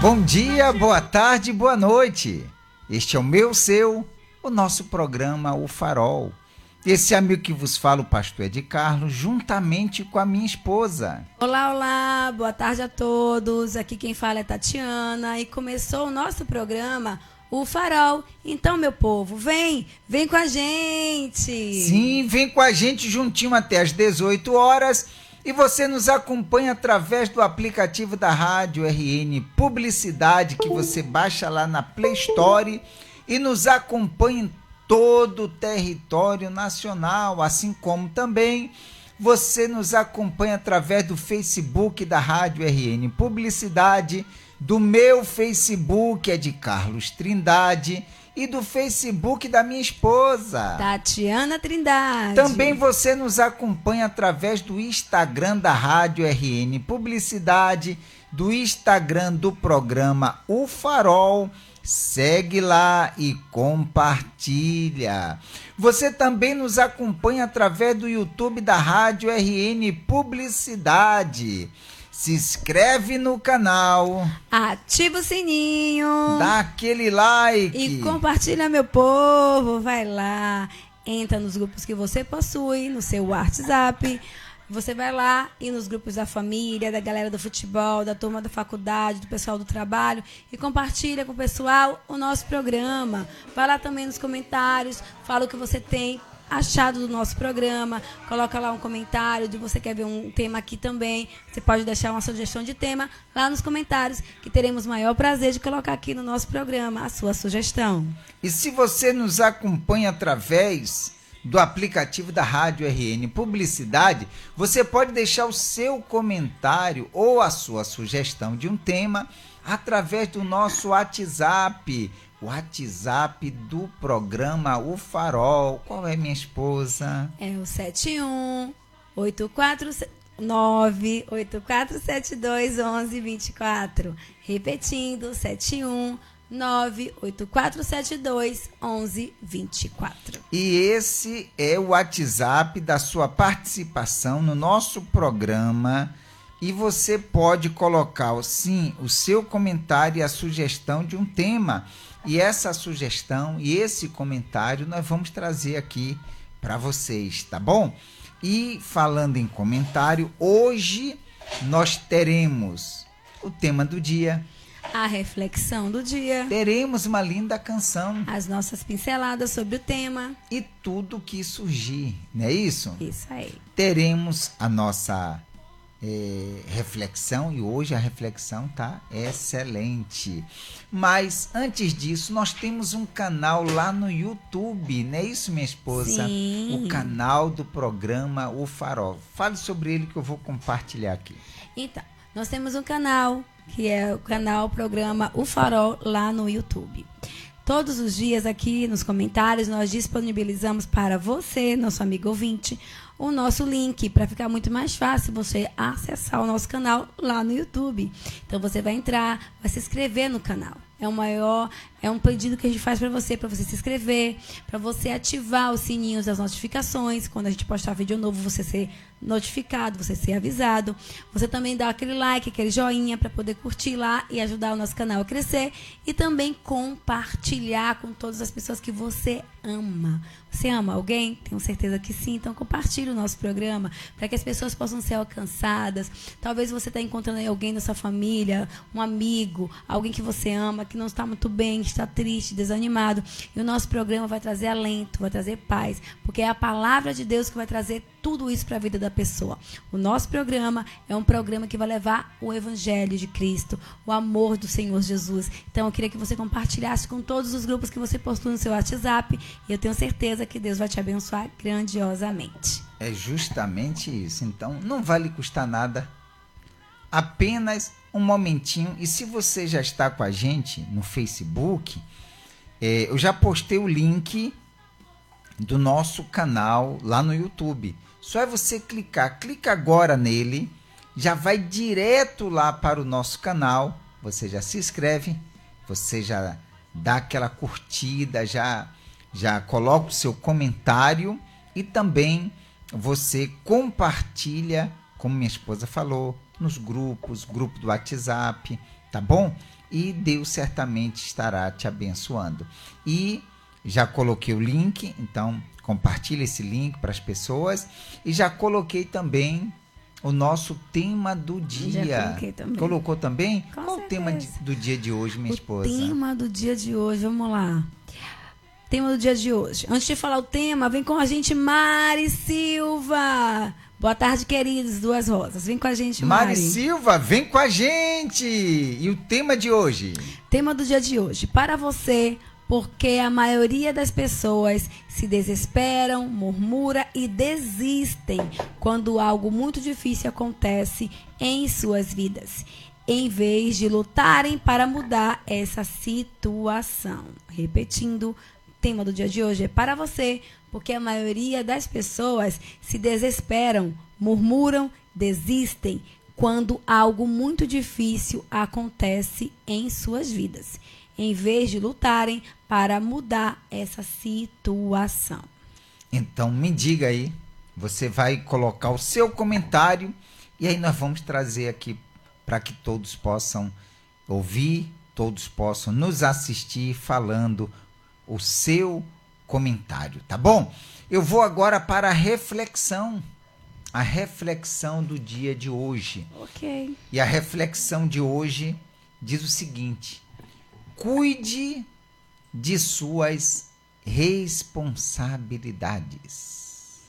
Bom dia, boa tarde, boa noite. Este é o seu, o nosso programa O Farol. Esse amigo que vos fala, o pastor Ed Carlos, juntamente com a minha esposa. Olá, boa tarde a todos. Aqui quem fala é Tatiana e começou o nosso programa O Farol. Então, meu povo, vem com a gente. Sim, vem com a gente juntinho até às 18 horas. E você nos acompanha através do aplicativo da Rádio RN Publicidade, que você baixa lá na Play Store e nos acompanha em todo o território nacional, assim como também você nos acompanha através do Facebook da Rádio RN Publicidade, do meu Facebook é de Carlos Trindade e do Facebook da minha esposa, Tatiana Trindade. Também você nos acompanha através do Instagram da Rádio RN Publicidade, do Instagram do programa O Farol. Segue lá e compartilha. Você também nos acompanha através do YouTube da Rádio RN Publicidade. Se inscreve no canal, ativa o sininho, dá aquele like e compartilha, meu povo. Vai lá, entra nos grupos que você possui no seu WhatsApp. Você vai lá e nos grupos da família, da galera do futebol, da turma da faculdade, do pessoal do trabalho, e compartilha com o pessoal o nosso programa. Vai lá também nos comentários, fala o que você tem achado do nosso programa, coloca lá um comentário de você quer ver um tema aqui também. Você pode deixar uma sugestão de tema lá nos comentários, que teremos o maior prazer de colocar aqui no nosso programa a sua sugestão. E se você nos acompanha através do aplicativo da Rádio RN Publicidade, você pode deixar o seu comentário ou a sua sugestão de um tema através do nosso WhatsApp, o WhatsApp do programa O Farol. Qual é, minha esposa? É o 71984721124. Repetindo, 71984721124. E esse é o WhatsApp da sua participação no nosso programa. E você pode colocar, sim, o seu comentário e a sugestão de um tema. E essa sugestão e esse comentário nós vamos trazer aqui para vocês, tá bom? E falando em comentário, hoje nós teremos o tema do dia, a reflexão do dia, teremos uma linda canção, as nossas pinceladas sobre o tema e tudo que surgir, não é isso? Isso aí. Teremos a nossa reflexão, e hoje a reflexão tá excelente. Mas antes disso, nós temos um canal lá no YouTube, não é isso, minha esposa? Sim. O canal do programa O Farol. Fale sobre ele que eu vou compartilhar aqui. Então, nós temos um canal, que é o canal Programa O Farol, lá no YouTube. Todos os dias aqui nos comentários nós disponibilizamos para você, nosso amigo ouvinte, o nosso link, para ficar muito mais fácil você acessar o nosso canal lá no YouTube. Então você vai entrar, vai se inscrever no canal. É um pedido que a gente faz para você se inscrever, para você ativar os sininhos das notificações. Quando a gente postar vídeo novo, você ser notificado, você ser avisado. Você também dá aquele like, aquele joinha para poder curtir lá e ajudar o nosso canal a crescer. E também compartilhar com todas as pessoas que você ama. Você ama alguém? Tenho certeza que sim. Então compartilhe o nosso programa para que as pessoas possam ser alcançadas. Talvez você está encontrando aí alguém da sua família, um amigo, alguém que você ama, que não está muito bem, que está triste, desanimado. E o nosso programa vai trazer alento, vai trazer paz, porque é a palavra de Deus que vai trazer tudo isso para a vida da pessoa. O nosso programa é um programa que vai levar o Evangelho de Cristo, o amor do Senhor Jesus. Então eu queria que você compartilhasse com todos os grupos que você postou no seu WhatsApp, e eu tenho certeza que Deus vai te abençoar grandiosamente. É justamente isso. Então não vai lhe custar nada, apenas um momentinho. E se você já está com a gente no Facebook, eu já postei o link do nosso canal lá no YouTube. Só é você clica agora nele, já vai direto lá para o nosso canal. Você já se inscreve, você já dá aquela curtida, já coloca o seu comentário e também você compartilha, como minha esposa falou, nos grupos, grupo do WhatsApp, tá bom? E Deus certamente estará te abençoando. E já coloquei o link, então compartilhe esse link para as pessoas. E já coloquei também o nosso tema do dia. Já coloquei também. Colocou também? Com Qual certeza. o tema do dia de hoje, minha esposa? O tema do dia de hoje, vamos lá. Tema do dia de hoje. Antes de falar o tema, vem com a gente Mari Silva. Boa tarde, queridos, Duas Rosas. Vem com a gente, Mari. Mari Silva, vem com a gente. E o tema de hoje? Tema do dia de hoje. Para você, porque a maioria das pessoas se desesperam, murmura e desistem quando algo muito difícil acontece em suas vidas, em vez de lutarem para mudar essa situação. Repetindo, o tema do dia de hoje é para você, porque a maioria das pessoas se desesperam, murmuram, desistem quando algo muito difícil acontece em suas vidas, em vez de lutarem para mudar essa situação. Então me diga aí, você vai colocar o seu comentário e aí nós vamos trazer aqui para que todos possam ouvir, todos possam nos assistir falando o seu comentário, tá bom? Eu vou agora para a reflexão do dia de hoje. Ok. E a reflexão de hoje diz o seguinte: cuide de suas responsabilidades.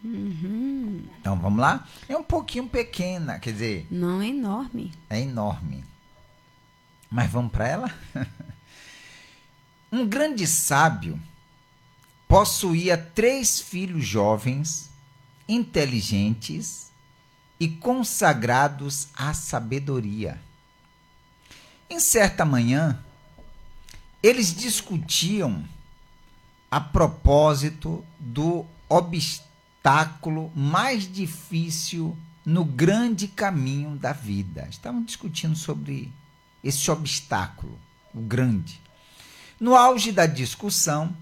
Então vamos lá? É um pouquinho pequena, quer dizer... Não é enorme. É enorme. Mas vamos para ela? Um grande sábio possuía 3 filhos jovens, inteligentes e consagrados à sabedoria. Em certa manhã, eles discutiam a propósito do obstáculo mais difícil no grande caminho da vida. Estavam discutindo sobre esse obstáculo, o grande. No auge da discussão,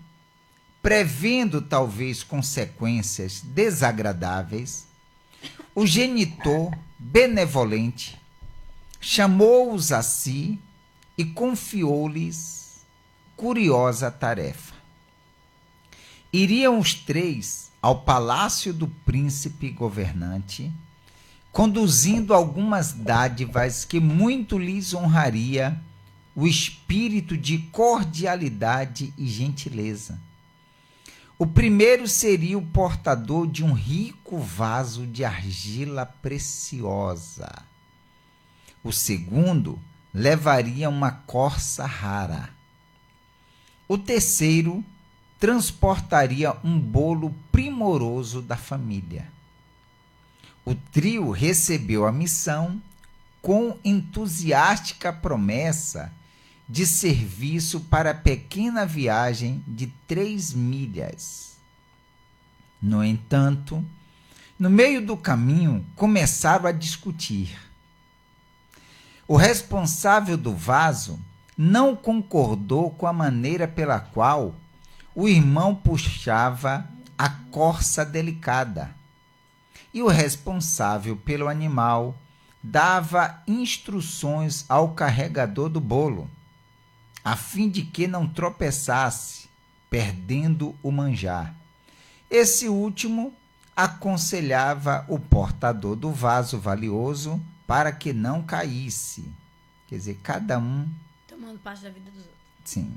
prevendo talvez consequências desagradáveis, o genitor benevolente chamou-os a si e confiou-lhes curiosa tarefa. Iriam os 3 ao palácio do príncipe governante, conduzindo algumas dádivas que muito lhes honraria o espírito de cordialidade e gentileza. O primeiro seria o portador de um rico vaso de argila preciosa. O segundo levaria uma corça rara. O terceiro transportaria um bolo primoroso da família. O trio recebeu a missão com entusiástica promessa de serviço para a pequena viagem de 3 milhas. No entanto, no meio do caminho, começaram a discutir. O responsável do vaso não concordou com a maneira pela qual o irmão puxava a corça delicada, e o responsável pelo animal dava instruções ao carregador do bolo, a fim de que não tropeçasse, perdendo o manjar. Esse último aconselhava o portador do vaso valioso para que não caísse. Quer dizer, cada um... Tomando parte da vida dos outros. Sim.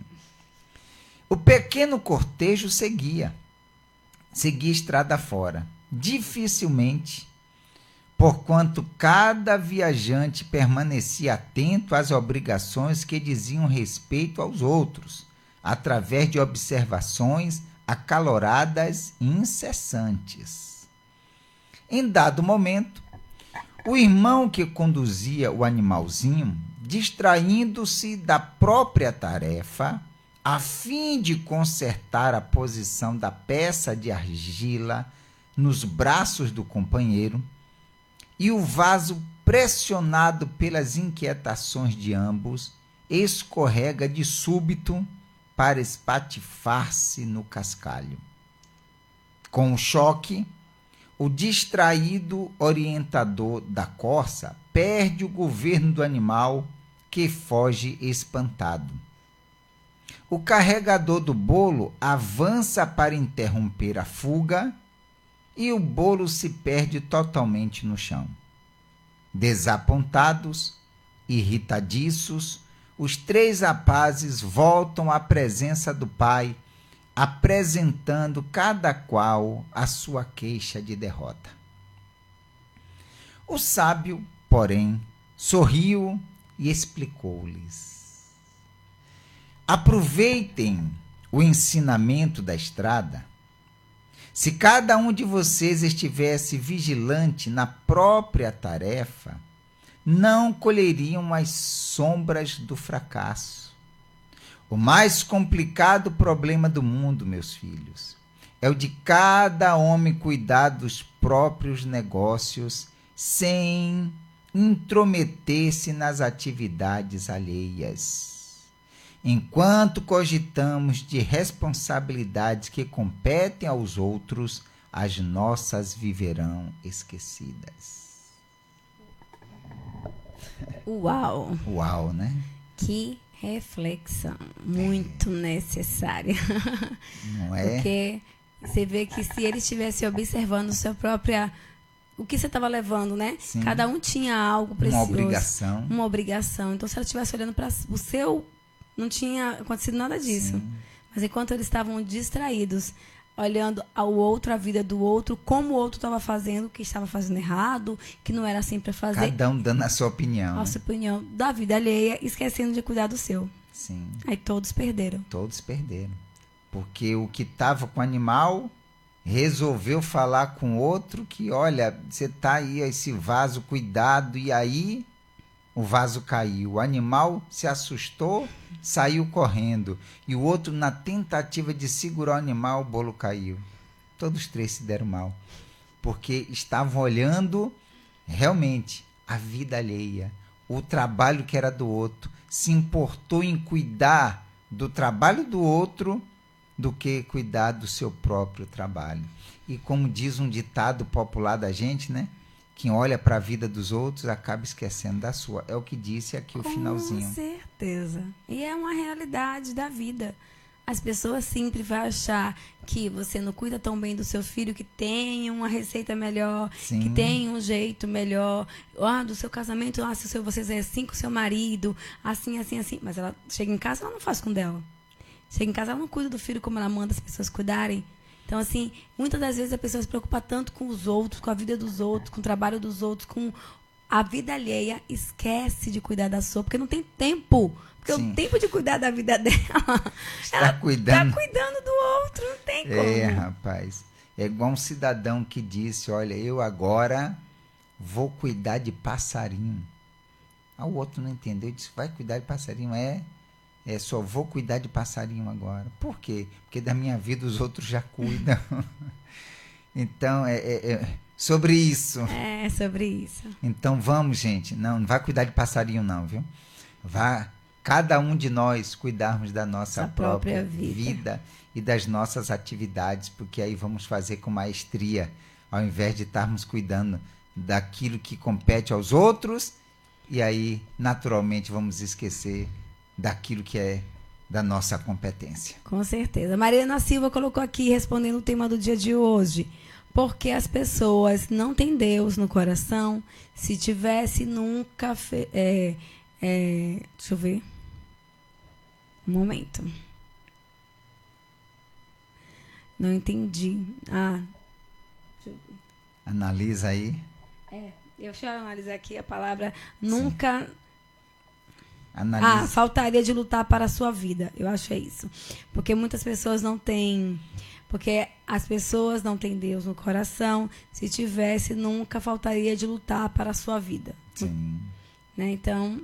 O pequeno cortejo seguia estrada fora. Dificilmente, porquanto cada viajante permanecia atento às obrigações que diziam respeito aos outros, através de observações acaloradas e incessantes. Em dado momento, o irmão que conduzia o animalzinho, distraindo-se da própria tarefa, a fim de consertar a posição da peça de argila nos braços do companheiro, e o vaso, pressionado pelas inquietações de ambos, escorrega de súbito para espatifar-se no cascalho. Com o choque, o distraído orientador da corça perde o governo do animal, que foge espantado. O carregador do bolo avança para interromper a fuga e o bolo se perde totalmente no chão. Desapontados, irritadiços, os 3 rapazes voltam à presença do pai, apresentando cada qual a sua queixa de derrota. O sábio, porém, sorriu e explicou-lhes: aproveitem o ensinamento da estrada. Se cada um de vocês estivesse vigilante na própria tarefa, não colheriam as sombras do fracasso. O mais complicado problema do mundo, meus filhos, é o de cada homem cuidar dos próprios negócios sem intrometer-se nas atividades alheias. Enquanto cogitamos de responsabilidades que competem aos outros, as nossas viverão esquecidas. Uau! Uau, né? Que reflexão muito necessária. Não é? Porque você vê que se ele estivesse observando o que você estava levando, né? Sim. Cada um tinha algo precioso. Uma obrigação. Então, se ela estivesse olhando para o seu, não tinha acontecido nada disso. Sim. Mas enquanto eles estavam distraídos, olhando ao outro, a vida do outro, como o outro estava fazendo, que estava fazendo errado, que não era assim para fazer. Cada um dando a sua opinião. A sua opinião da vida alheia, esquecendo de cuidar do seu. Sim. Aí todos perderam. Todos perderam. Porque o que estava com o animal resolveu falar com outro que, olha, você está aí, esse vaso, cuidado, e aí o vaso caiu. O animal se assustou, saiu correndo. E o outro, na tentativa de segurar o animal, o bolo caiu. Todos 3 se deram mal. Porque estavam olhando realmente a vida alheia, o trabalho que era do outro. Se importou em cuidar do trabalho do outro do que cuidar do seu próprio trabalho. E como diz um ditado popular da gente, né? Quem olha para a vida dos outros acaba esquecendo da sua. É o que disse aqui o finalzinho. Com certeza. E é uma realidade da vida. As pessoas sempre vão achar que você não cuida tão bem do seu filho, que tem uma receita melhor, Sim. que tem um jeito melhor. Do seu casamento, se vocês é assim com o seu marido, assim, assim, assim. Mas ela chega em casa, ela não faz com o dela. Chega em casa, ela não cuida do filho como ela manda as pessoas cuidarem. Então, assim, muitas das vezes a pessoa se preocupa tanto com os outros, com a vida dos outros, com o trabalho dos outros, com a vida alheia, esquece de cuidar da sua, porque não tem tempo. Porque Sim. o tempo de cuidar da vida dela, Está cuidando. Está cuidando do outro, não tem como. É, rapaz. É igual um cidadão que disse, olha, eu agora vou cuidar de passarinho. O outro não entendeu, disse, vai cuidar de passarinho? Só vou cuidar de passarinho agora. Por quê? Porque da minha vida os outros já cuidam. Então, sobre isso. É, sobre isso. Então, vamos, gente. Não vai cuidar de passarinho, não, viu? Vá, cada um de nós, cuidarmos da nossa própria vida e das nossas atividades, porque aí vamos fazer com maestria, ao invés de estarmos cuidando daquilo que compete aos outros, e aí, naturalmente, vamos esquecer daquilo que é da nossa competência. Com certeza. Mariana Silva colocou aqui, respondendo o tema do dia de hoje. Porque as pessoas não têm Deus no coração. Se tivesse, nunca... deixa eu ver. Um momento. Não entendi. Deixa eu ver. Analisa aí. Deixa eu analisar aqui a palavra nunca... Sim. Analisa. Faltaria de lutar para a sua vida. Eu acho isso. Porque muitas pessoas não têm... Porque as pessoas não têm Deus no coração. Se tivesse, nunca faltaria de lutar para a sua vida. Sim. Né? Então,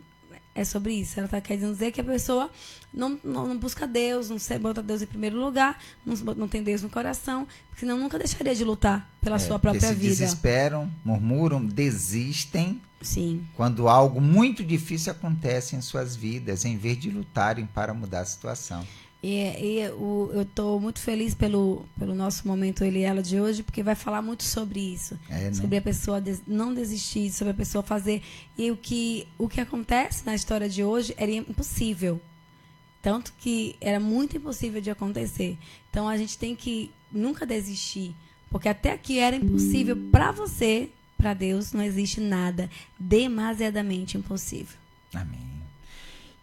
é sobre isso. Ela está querendo dizer que a pessoa não busca Deus, não bota Deus em primeiro lugar, não tem Deus no coração, porque senão nunca deixaria de lutar pela sua própria se vida. Desesperam, murmuram, desistem. Sim. Quando algo muito difícil acontece em suas vidas, em vez de lutarem para mudar a situação. Eu estou muito feliz pelo nosso momento Ele e Ela de hoje, porque vai falar muito sobre isso. Né? Sobre a pessoa não desistir, sobre a pessoa fazer. E o que acontece na história de hoje era impossível. Tanto que era muito impossível de acontecer. Então, a gente tem que nunca desistir. Porque até aqui era impossível para você, para Deus, não existe nada demasiadamente impossível. Amém.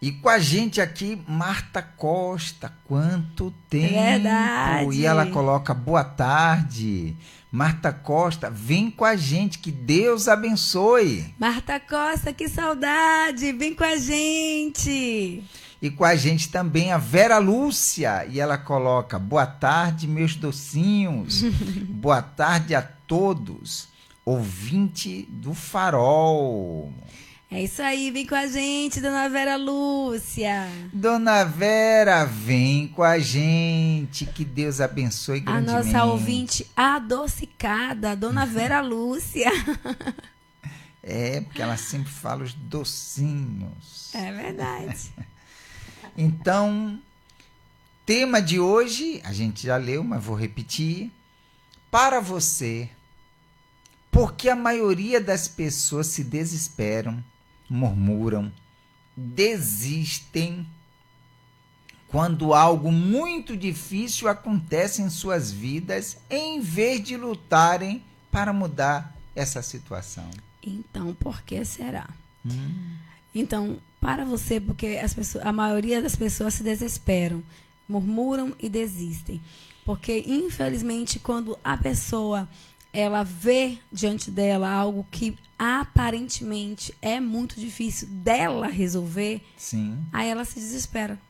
E com a gente aqui, Marta Costa. Quanto tempo! Verdade. E ela coloca boa tarde. Marta Costa, vem com a gente, que Deus abençoe. Marta Costa, que saudade! Vem com a gente! E com a gente também a Vera Lúcia. E ela coloca, boa tarde, meus docinhos. Boa tarde a todos. Ouvinte do Farol. É isso aí, vem com a gente, Dona Vera Lúcia. Dona Vera, vem com a gente, que Deus abençoe grandemente. A nossa ouvinte adocicada, Dona Vera Lúcia. É, porque ela sempre fala os docinhos. É verdade. Então, tema de hoje, a gente já leu, mas vou repetir. Para você, porque a maioria das pessoas se desesperam, murmuram, desistem quando algo muito difícil acontece em suas vidas, em vez de lutarem para mudar essa situação. Então, por que será? Então, para você, porque a maioria das pessoas se desesperam, murmuram e desistem. Porque, infelizmente, quando a pessoa ela vê diante dela algo que aparentemente é muito difícil dela resolver, Sim. Aí ela se desespera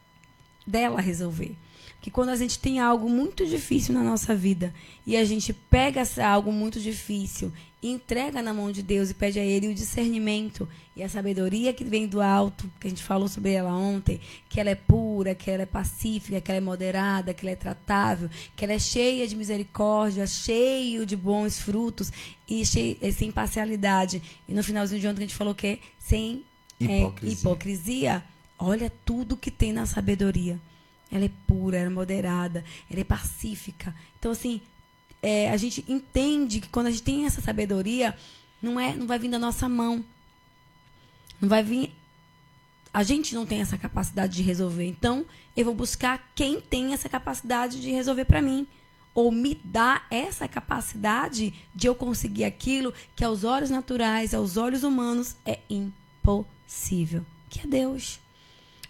dela resolver. Que quando a gente tem algo muito difícil na nossa vida e a gente pega algo muito difícil e entrega na mão de Deus e pede a Ele o discernimento e a sabedoria que vem do alto, que a gente falou sobre ela ontem, que ela é pura, que ela é pacífica, que ela é moderada, que ela é tratável, que ela é cheia de misericórdia, cheia de bons frutos e sem parcialidade. E no finalzinho de ontem a gente falou que sem hipocrisia. Olha tudo que tem na sabedoria. Ela é pura, ela é moderada, ela é pacífica. Então, assim, a gente entende que quando a gente tem essa sabedoria, não vai vir da nossa mão. Não vai vir... A gente não tem essa capacidade de resolver. Então, eu vou buscar quem tem essa capacidade de resolver para mim. Ou me dá essa capacidade de eu conseguir aquilo que aos olhos naturais, aos olhos humanos, é impossível. Que é Deus.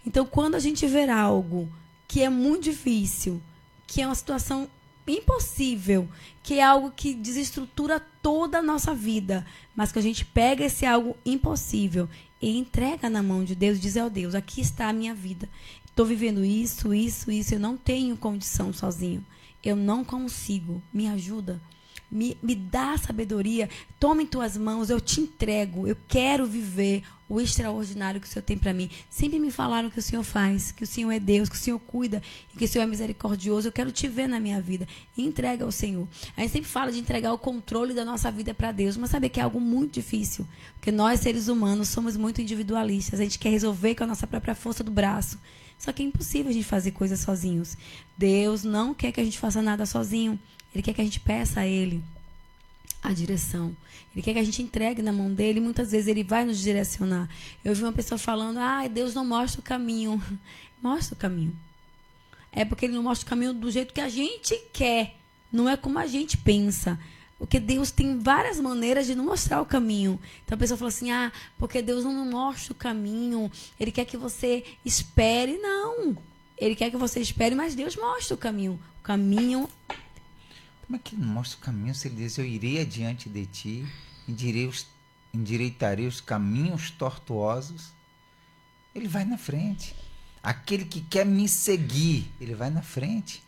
Então, quando a gente ver algo que é muito difícil, que é uma situação impossível, que é algo que desestrutura toda a nossa vida, mas que a gente pega esse algo impossível e entrega na mão de Deus e diz, Deus, aqui está a minha vida. Estou vivendo isso, eu não tenho condição sozinho. Eu não consigo. Me ajuda. Me dá sabedoria. Toma em tuas mãos, eu te entrego. Eu quero viver o extraordinário que o Senhor tem para mim. Sempre me falaram que o Senhor faz, que o Senhor é Deus, que o Senhor cuida e que o Senhor é misericordioso. Eu quero te ver na minha vida. E entrega ao Senhor. A gente sempre fala de entregar o controle da nossa vida para Deus, mas sabe que é algo muito difícil. Porque nós, seres humanos, somos muito individualistas. A gente quer resolver com a nossa própria força do braço. Só que é impossível a gente fazer coisas sozinhos. Deus não quer que a gente faça nada sozinho. Ele quer que a gente peça a Ele a direção. Ele quer que a gente entregue na mão dele e muitas vezes ele vai nos direcionar. Eu vi uma pessoa falando, Deus não mostra o caminho. Mostra o caminho. É porque ele não mostra o caminho do jeito que a gente quer. Não é como a gente pensa. Porque Deus tem várias maneiras de não mostrar o caminho. Então a pessoa fala assim, porque Deus não mostra o caminho. Ele quer que você espere. Não. Ele quer que você espere, mas Deus mostra o caminho. O caminho... Como é que ele não mostra o caminho se ele diz, eu irei adiante de ti, endireitarei os caminhos tortuosos? Ele vai na frente. Aquele que quer me seguir, ele vai na frente.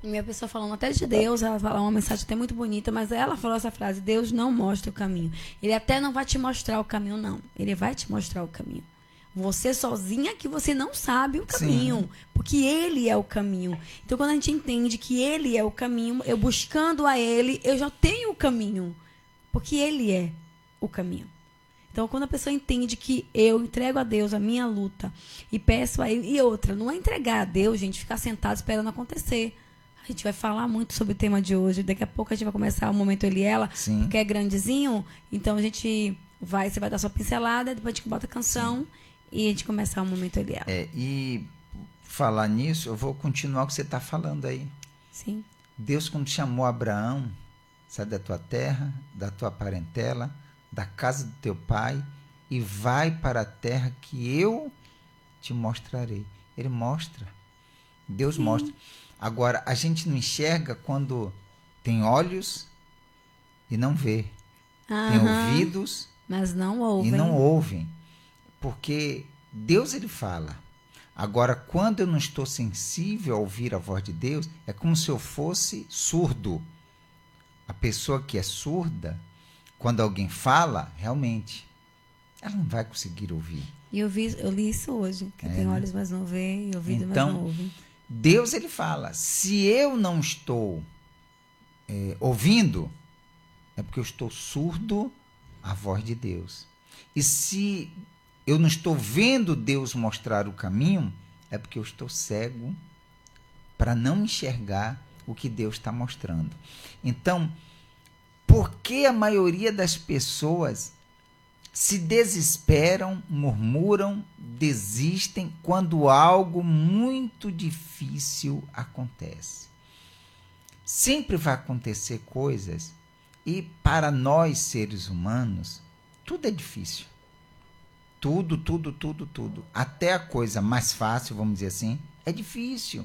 Minha pessoa falando até de Deus, ela fala uma mensagem até muito bonita, mas ela falou essa frase, Deus não mostra o caminho. Ele até não vai te mostrar o caminho, não. Ele vai te mostrar o caminho. Você sozinha que você não sabe o caminho. Sim. Porque Ele é o caminho. Então, quando a gente entende que Ele é o caminho, eu buscando a Ele, eu já tenho o caminho. Porque Ele é o caminho. Então, quando a pessoa entende que eu entrego a Deus a minha luta e peço a Ele... E outra, não é entregar a Deus, gente, ficar sentado esperando acontecer. A gente vai falar muito sobre o tema de hoje. Daqui a pouco a gente vai começar o Momento Ele e Ela, Sim. porque é grandezinho. Então, você vai dar sua pincelada, depois a gente bota a canção. Sim. E a gente começa o Momento Ele e Ela. E falar nisso, eu vou continuar o que você está falando aí. Sim. Deus, quando chamou Abraão, sai da tua terra, da tua parentela, da casa do teu pai, e vai para a terra que eu te mostrarei. Ele mostra. Deus mostra. Agora, a gente não enxerga quando tem olhos e não vê. Tem ouvidos, mas não ouvem. E não ouvem. Porque Deus, ele fala. Agora, quando eu não estou sensível a ouvir a voz de Deus, é como se eu fosse surdo. A pessoa que é surda, quando alguém fala, realmente, ela não vai conseguir ouvir. E eu li isso hoje, que tem olhos, mas não vê, e ouvido, então, mas não ouve. Deus, ele fala, se eu não estou ouvindo, é porque eu estou surdo à voz de Deus. E se eu não estou vendo Deus mostrar o caminho, é porque eu estou cego para não enxergar o que Deus está mostrando. Então, por que a maioria das pessoas se desesperam, murmuram, desistem quando algo muito difícil acontece? Sempre vai acontecer coisas e para nós, seres humanos, tudo é difícil. Tudo. Até a coisa mais fácil, vamos dizer assim, é difícil.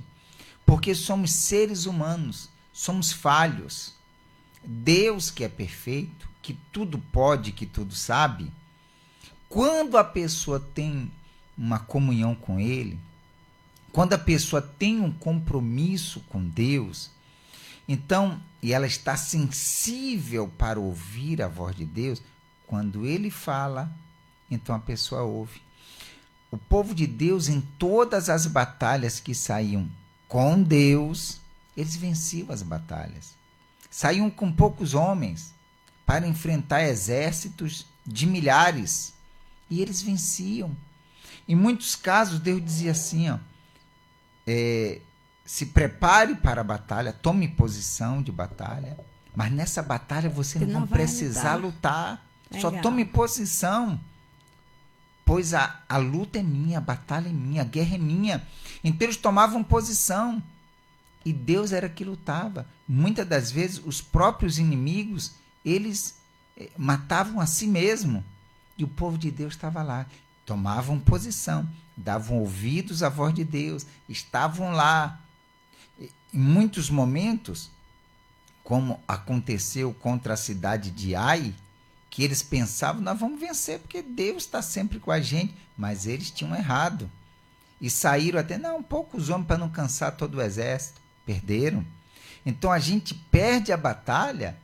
Porque somos seres humanos, somos falhos. Deus, que é perfeito, que tudo pode, que tudo sabe, quando a pessoa tem uma comunhão com Ele, quando a pessoa tem um compromisso com Deus, então, e ela está sensível para ouvir a voz de Deus, quando Ele fala, então a pessoa ouve. O povo de Deus, em todas as batalhas que saíam com Deus, eles venciam as batalhas. Saíam com poucos homens para enfrentar exércitos de milhares. E eles venciam. Em muitos casos, Deus dizia assim, se prepare para a batalha, tome posição de batalha, mas nessa batalha você não vai precisar lutar. Só tome posição, pois a luta é minha, a batalha é minha, a guerra é minha. Então eles tomavam posição e Deus era que lutava. Muitas das vezes os próprios inimigos, eles matavam a si mesmo. E o povo de Deus estava lá, tomavam posição, davam ouvidos à voz de Deus, estavam lá. Em muitos momentos, como aconteceu contra a cidade de Ai, que eles pensavam, nós vamos vencer, porque Deus está sempre com a gente, mas eles tinham errado. E saíram até, poucos homens para não cansar todo o exército, perderam. Então a gente perde a batalha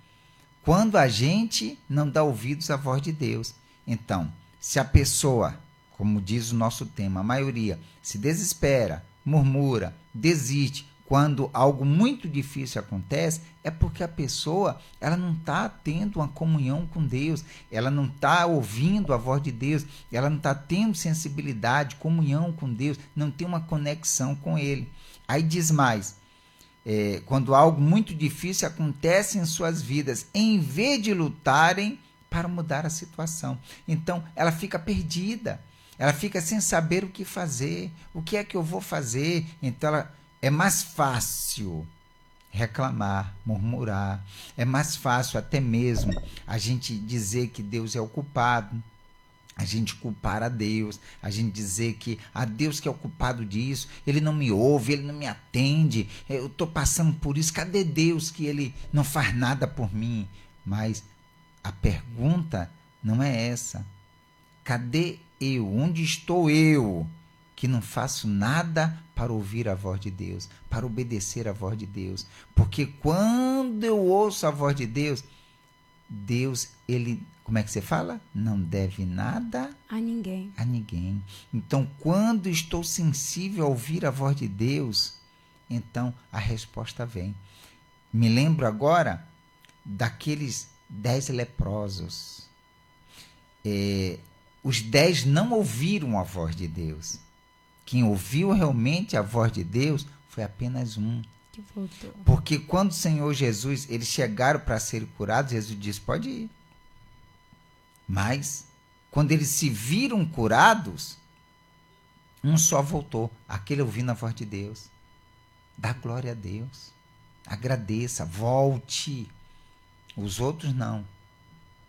quando a gente não dá ouvidos à voz de Deus. Então, se a pessoa, como diz o nosso tema, a maioria, se desespera, murmura, desiste, quando algo muito difícil acontece, é porque a pessoa ela não está tendo uma comunhão com Deus, ela não está ouvindo a voz de Deus, ela não está tendo sensibilidade, comunhão com Deus, não tem uma conexão com Ele. Aí diz mais, quando algo muito difícil acontece em suas vidas, em vez de lutarem para mudar a situação, então ela fica perdida, ela fica sem saber o que fazer, o que é que eu vou fazer. Então é mais fácil reclamar, murmurar, é mais fácil até mesmo a gente dizer que Deus é o culpado, a gente culpar a Deus, a gente dizer que a Deus que é o culpado disso, Ele não me ouve, Ele não me atende, eu estou passando por isso, cadê Deus que Ele não faz nada por mim? Mas a pergunta não é essa. Cadê eu? Onde estou eu que não faço nada para ouvir a voz de Deus, para obedecer a voz de Deus? Porque quando eu ouço a voz de Deus, Deus, Ele, como é que você fala? Não deve nada a ninguém. Então, quando estou sensível a ouvir a voz de Deus, então a resposta vem. Me lembro agora daqueles 10 leprosos. os 10 não ouviram a voz de Deus. Quem ouviu realmente a voz de Deus foi apenas um. Que voltou. Porque quando o Senhor Jesus, eles chegaram para serem curados, Jesus disse, pode ir. Mas, quando eles se viram curados, um só voltou. Aquele ouvindo a voz de Deus. Dá glória a Deus. Agradeça, volte. Os outros não.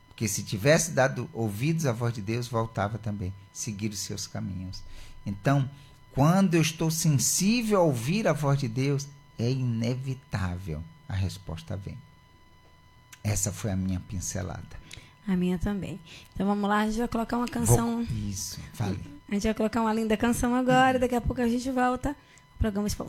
Porque se tivesse dado ouvidos à voz de Deus, voltava também. Seguir os seus caminhos. Então, quando eu estou sensível a ouvir a voz de Deus, é inevitável. A resposta vem. Essa foi a minha pincelada. A minha também. Então vamos lá, a gente vai colocar uma canção. Isso, fale. A gente vai colocar uma linda canção agora, daqui a pouco a gente volta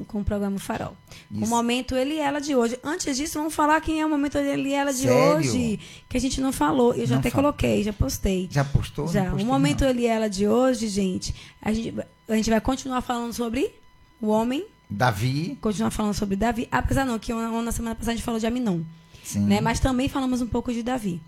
com o programa Farol. Isso. O momento Ele e Ela de hoje. Antes disso, vamos falar quem é o momento Ele e Ela de hoje, que a gente não falou. Eu já até coloquei, já postei. Já postou? Já. Postei, o momento Ele e Ela de hoje, gente, a gente vai continuar falando sobre o homem Davi. Continuar falando sobre Davi, apesar não, que na semana passada a gente falou de Aminon. Sim. Né? Mas também falamos um pouco de Davi.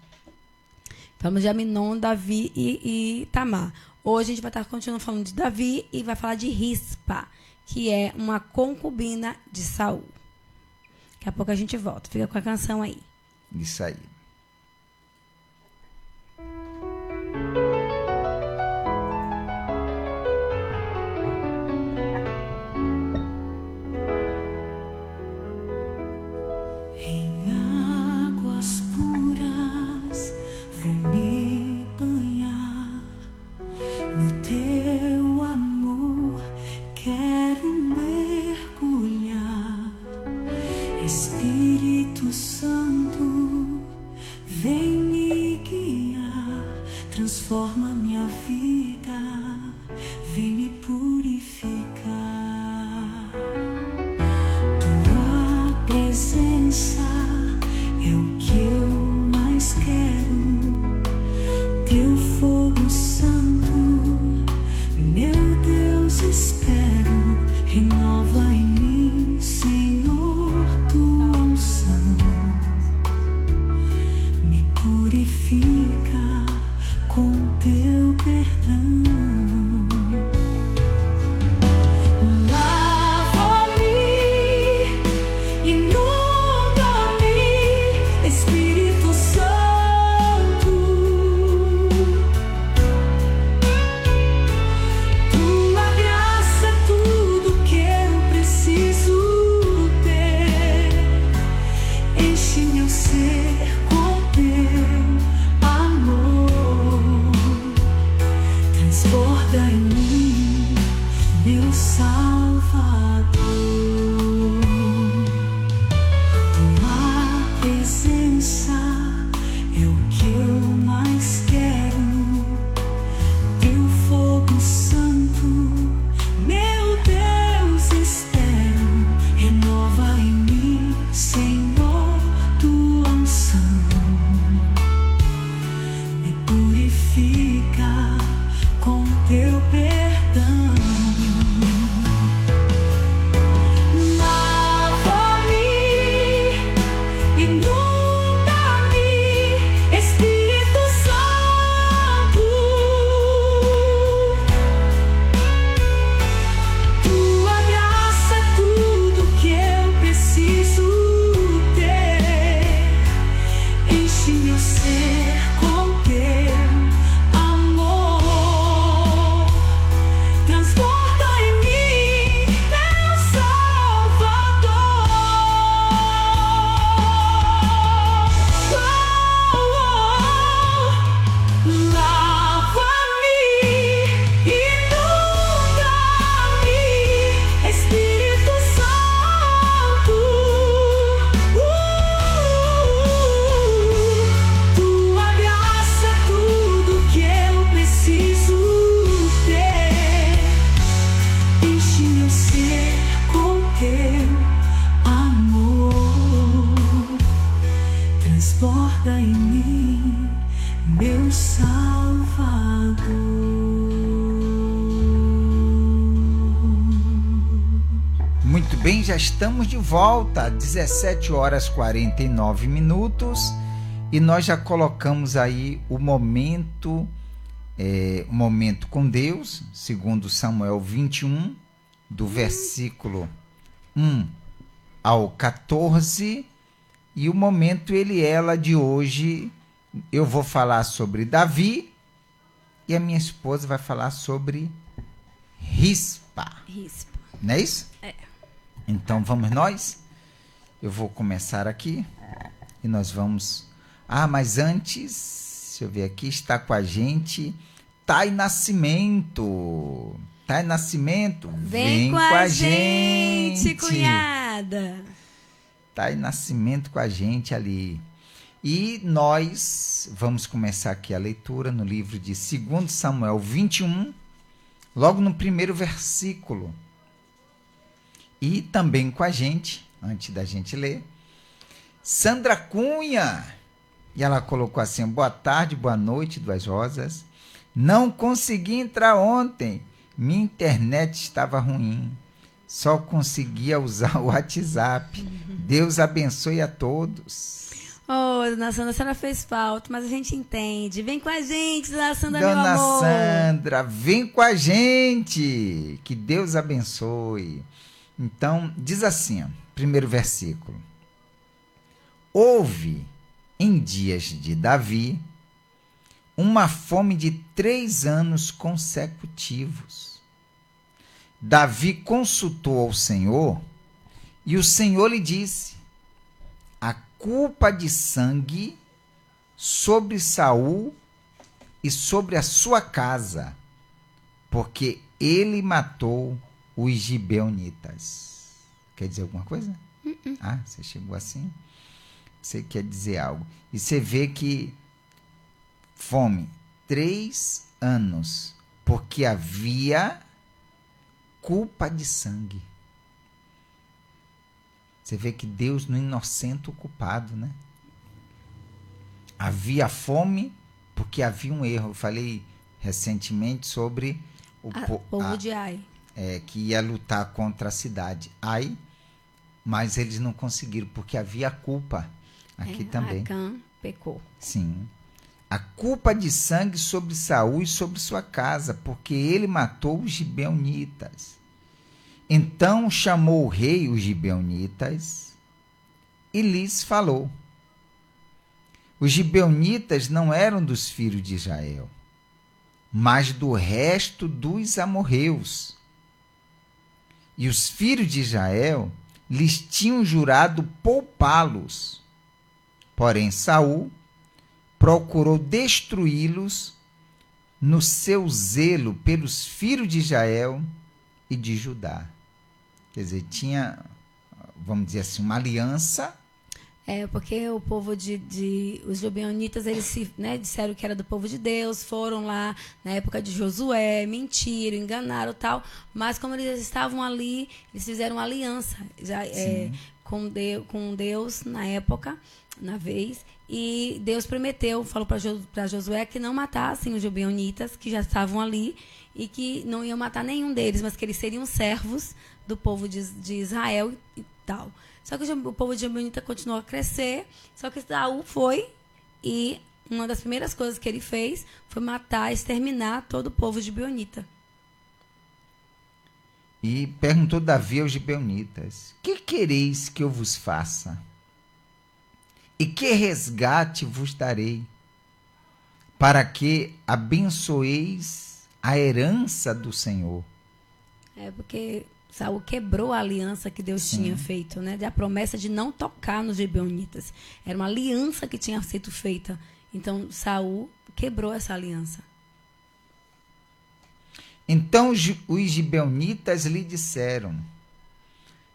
Falamos de Aminon, Davi e Tamar. Hoje a gente vai estar continuando falando de Davi e vai falar de Rispa, que é uma concubina de Saul. Daqui a pouco a gente volta. Fica com a canção aí. Isso aí. Transforma minha vida, vem me purificar. Tua presença é o que eu mais quero. Teu fogo santo, meu Deus, espero. Renova em mim, Senhor, tua unção. Me purifica com teu perdão. Lava-me, inunda-me, Espírito Santo. Tua graça é tudo que eu preciso ter. Enche meu ser com teu amor. Transborda em mim, meu Salvador. Tua presença é o que eu mais quero. Teu fogo santo, meu Deus, espero. Renova em mim, Senhor, tua unção. Me purifica com teu perdão. Lava-me, inunda-me, Espírito Santo. Tua graça é tudo que eu preciso ter. Enche meu ser com teu amor. Transporta em mim, meu Salvador. Lava-me, inunda-me, Espírito Santo. Tua graça é tudo que eu preciso ter. Enche meu ser com teu amor. Transborda em mim, meu Salvador. Muito bem, já estamos de volta, 17 horas 49 minutos, e nós já colocamos aí o momento um momento com Deus, segundo Samuel 21, do versículo 1 ao 14, e o momento ele e ela de hoje, eu vou falar sobre Davi e a minha esposa vai falar sobre Rispa. Não é isso? É. Então vamos nós? Eu vou começar aqui e nós vamos... mas antes, deixa eu ver aqui, está com a gente Thay Nascimento. Thay Nascimento, vem com a gente, cunhada. Thay Nascimento com a gente ali. E nós vamos começar aqui a leitura no livro de 2 Samuel 21, logo no primeiro versículo. E também com a gente, antes da gente ler, Sandra Cunha. E ela colocou assim: boa tarde, boa noite, Duas Rosas. Não consegui entrar ontem. Minha internet estava ruim. Só conseguia usar o WhatsApp. Deus abençoe a todos. Dona Sandra, a senhora fez falta, mas a gente entende. Vem com a gente, Dona Sandra, meu Dona amor. Sandra, vem com a gente. Que Deus abençoe. Então, diz assim, primeiro versículo. Houve, em dias de Davi, uma fome de 3 anos consecutivos. Davi consultou ao Senhor e o Senhor lhe disse: a culpa de sangue sobre Saul e sobre a sua casa, porque ele matou os gibeonitas. Quer dizer alguma coisa? Você chegou assim? Você quer dizer algo. E você vê que fome, 3 anos, porque havia culpa de sangue. Você vê que Deus não inocenta o culpado, né? Havia fome porque havia um erro. Eu falei recentemente sobre o povo de Ai. Que ia lutar contra a cidade Ai, mas eles não conseguiram porque havia culpa aqui também. Acã pecou. Sim. A culpa de sangue sobre Saul e sobre sua casa, porque ele matou os gibeonitas. Então chamou o rei os gibeonitas e lhes falou: os gibeonitas não eram dos filhos de Israel, mas do resto dos amorreus. E os filhos de Israel lhes tinham jurado poupá-los. Porém Saul procurou destruí-los no seu zelo pelos filhos de Israel e de Judá. Quer dizer, tinha, vamos dizer assim, uma aliança. Porque o povo os gibeonitas, eles disseram que era do povo de Deus, foram lá na época de Josué, mentiram, enganaram tal, mas como eles estavam ali, eles fizeram uma aliança com Deus na época, na vez, e Deus prometeu, falou para Josué que não matassem os gibeonitas que já estavam ali e que não iam matar nenhum deles, mas que eles seriam servos do povo de Israel e tal. Só que o povo de gibeonita continuou a crescer, só que Saul foi e uma das primeiras coisas que ele fez foi matar, exterminar todo o povo gibeonita. E perguntou Davi aos gibeonitas: que quereis que eu vos faça? E que resgate vos darei, para que abençoeis a herança do Senhor? Porque Saul quebrou a aliança que Deus tinha feito, a promessa de não tocar nos gibeonitas. Era uma aliança que tinha sido feita. Então Saul quebrou essa aliança. Então os gibeonitas lhe disseram: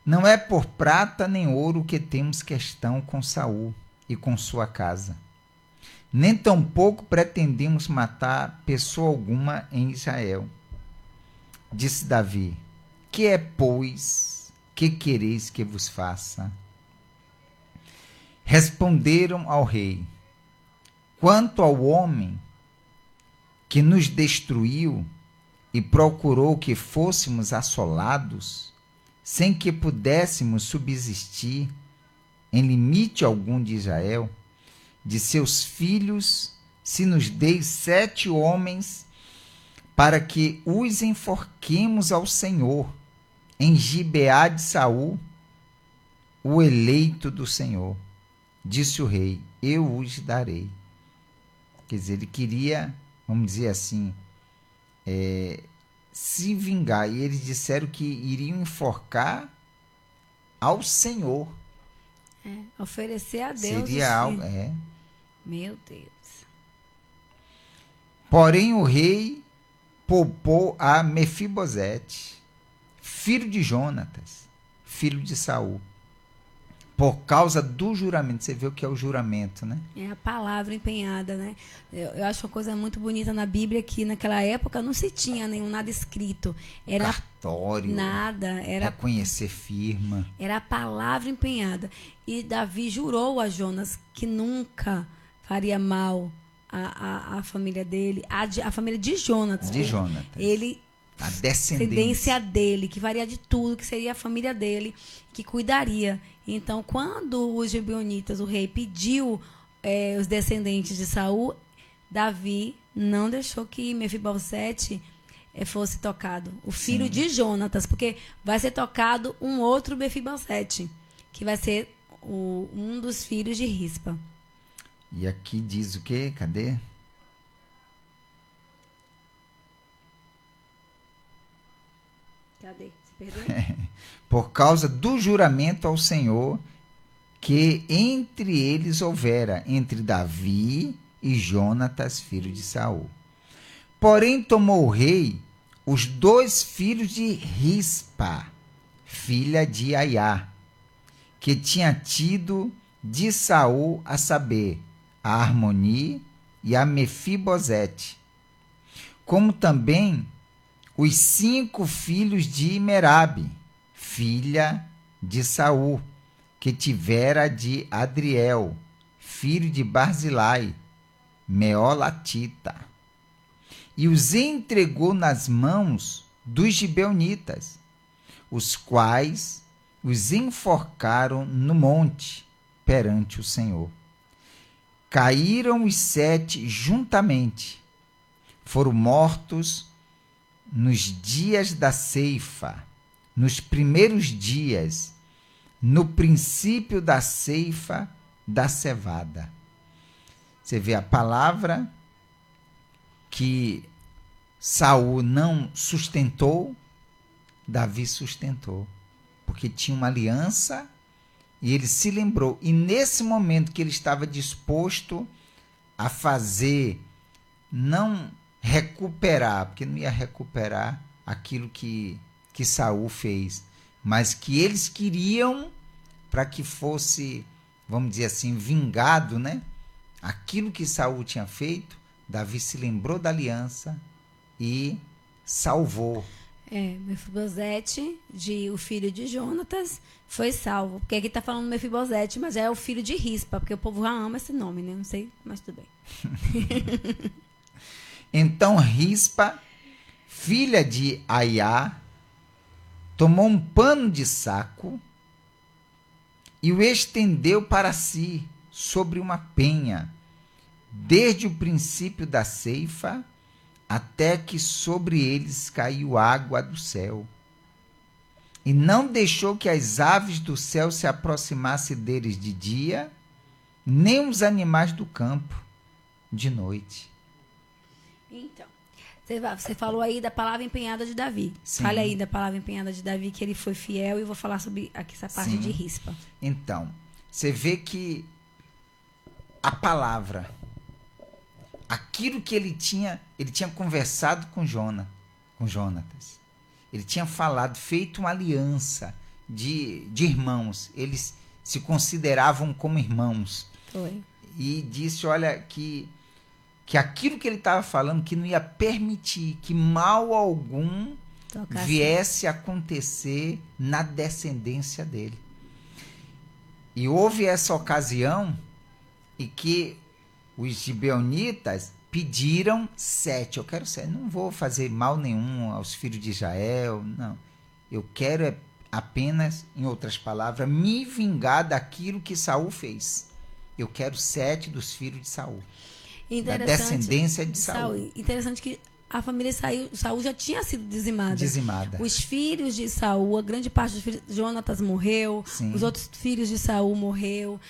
não é por prata nem ouro que temos questão com Saul e com sua casa, nem tampouco pretendemos matar pessoa alguma em Israel. Disse Davi: que é, pois, que quereis que vos faça? Responderam ao rei: quanto ao homem que nos destruiu e procurou que fôssemos assolados, sem que pudéssemos subsistir em limite algum de Israel, de seus filhos, se nos deis 7 homens para que os enforquemos ao Senhor, em Gibeá de Saul, o eleito do Senhor. Disse o rei: eu os darei. Quer dizer, ele queria, vamos dizer assim, se vingar. E eles disseram que iriam enforcar ao Senhor. Oferecer a Deus. Seria algo. Meu Deus. Porém, o rei poupou a Mefibosete, filho de Jonatas, filho de Saul, por causa do juramento. Você vê o que é o juramento, né? É a palavra empenhada, né? Eu acho uma coisa muito bonita na Bíblia que naquela época não se tinha nada escrito. Era cartório, nada, era reconhecer firma. Era a palavra empenhada. E Davi jurou a Jonas que nunca faria mal à família dele, a família de Jonatas. De Jonatas. A descendência dele, que faria de tudo, que seria a família dele, que cuidaria. Então, quando os gibeonitas, o rei, pediu os descendentes de Saul, Davi não deixou que Mefibosete fosse tocado. O filho de Jonatas, porque vai ser tocado um outro Mefibosete, que vai ser um dos filhos de Rispa. E aqui diz o quê? Cadê? Cadê? Se perdeu? Por causa do juramento ao Senhor que entre eles houvera, entre Davi e Jonatas, filho de Saul. Porém, tomou o rei os 2 filhos de Rispa, filha de Aiá, que tinha tido de Saul, a saber, a Armoni e a Mefibosete, como também os 5 filhos de Merabe, filha de Saul, que tivera de Adriel, filho de Barzilai, Meolatita, e os entregou nas mãos dos gibeonitas, os quais os enforcaram no monte perante o Senhor. Caíram os 7 juntamente, foram mortos nos dias da ceifa, nos primeiros dias, no princípio da ceifa da cevada. Você vê a palavra que Saul não sustentou, Davi sustentou, porque tinha uma aliança e ele se lembrou. E nesse momento que ele estava disposto a fazer, não recuperar, porque não ia recuperar aquilo que Saul fez, mas que eles queriam para que fosse, vamos dizer assim, vingado, né? Aquilo que Saul tinha feito, Davi se lembrou da aliança e salvou. Mefibosete, o filho de Jonatas, foi salvo. Porque aqui está falando Mefibosete, mas é o filho de Rispa, porque o povo já ama esse nome, né? Não sei, mas tudo bem. Então Rispa, filha de Aiá, tomou um pano de saco e o estendeu para si sobre uma penha, desde o princípio da ceifa até que sobre eles caiu água do céu. E não deixou que as aves do céu se aproximassem deles de dia, nem os animais do campo de noite. Então, você falou aí da palavra empenhada de Davi. Sim. Fale aí da palavra empenhada de Davi, que ele foi fiel, e eu vou falar sobre aqui essa parte de Rispa. Então, você vê que a palavra, aquilo que ele tinha conversado com Jonatas. Ele tinha falado, feito uma aliança de irmãos. Eles se consideravam como irmãos. Foi. E disse, olha, que aquilo que ele estava falando, que não ia permitir que mal algum viesse a acontecer na descendência dele. E houve essa ocasião e que os gibeonitas pediram 7. Eu quero 7. Não vou fazer mal nenhum aos filhos de Israel, não. Eu quero apenas, em outras palavras, me vingar daquilo que Saul fez. Eu quero 7 dos filhos de Saul. Da descendência de Saul. Interessante que a família de Saul já tinha sido dizimada. Os filhos de Saul, a grande parte dos filhos, Jonatas morreu, Sim. os outros filhos de Saul morreu,